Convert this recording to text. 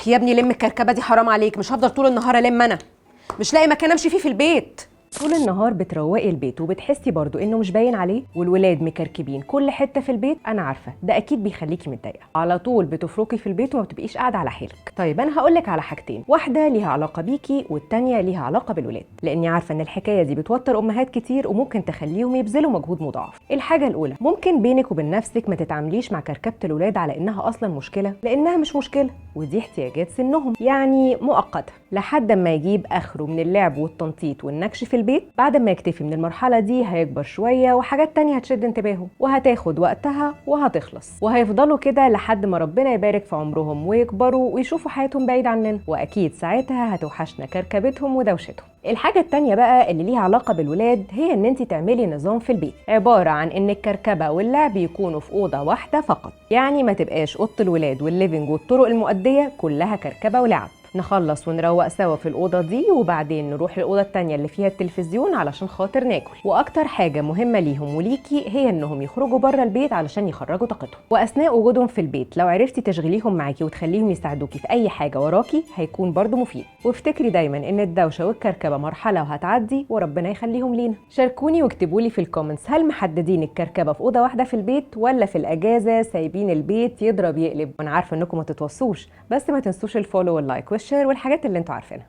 يا ابني لم الكركبه دي، حرام عليك، مش هفضل طول النهار الم انا. مش لاقي مكان امشي فيه في البيت. طول النهار بتروقي البيت وبتحسي برضو انه مش باين عليه، والولاد مكركبين كل حته في البيت. انا عارفه ده اكيد بيخليكي متضايقه، على طول بتفركي في البيت وما بتبقيش قاعده على حيلك. طيب انا هقولك على حاجتين، واحده ليها علاقه بيكي والتانيه ليها علاقه بالولاد، لاني عارفه ان الحكايه دي بتوتر امهات كتير وممكن تخليهم يبذلوا مجهود مضاعف. الحاجه الاولى، ممكن بينك وبين نفسك ما تتعامليش مع كركبه الولاد على انها اصلا مشكله، لانها مش مشكله، ودي احتياجات سنهم، يعني مؤقته لحد ما يجيب اخره من اللعب والتنطيط والنكش في البيت. بعد ما يكتفي من المرحله دي هيكبر شويه وحاجات تانية هتشد انتباهه وهتاخد وقتها وهتخلص، وهيفضلوا كده لحد ما ربنا يبارك في عمرهم ويكبروا ويشوفوا حياتهم بعيد عننا، واكيد ساعتها هتوحشنا كركبتهم ودوشتهم. الحاجه التانية بقى اللي ليها علاقه بالولاد هي ان انت تعملي نظام في البيت عباره عن ان الكركبه واللعب يكونوا في اوضه واحده فقط، يعني ما تبقاش اوضه الولاد والليفنج والطرق المؤديه كلها كركبه ولعب. نخلص ونروق سوا في الأوضة دي وبعدين نروح الأوضة التانية اللي فيها التلفزيون علشان خاطر ناكل. وأكتر حاجة مهمة ليهم وليكي هي إنهم يخرجوا بره البيت علشان يخرجوا طاقتهم، وأثناء وجودهم في البيت لو عرفتي تشغليهم معاكي وتخليهم يساعدوكي في أي حاجة وراكي هيكون برضو مفيد. وافتكري دايما إن الدوشة والكركبة مرحلة وهتعدي وربنا يخليهم لينا. شاركوني واكتبوا لي في الكومنتس، هل محددين الكركبة في أوضة واحدة في البيت ولا في الأجازة سايبين البيت يضرب يقلب؟ وأنا عارفة إنكم ما تتوصوش، بس ما تنسوش الفولو واللايك والشير والحاجات اللي انتوا عارفينها.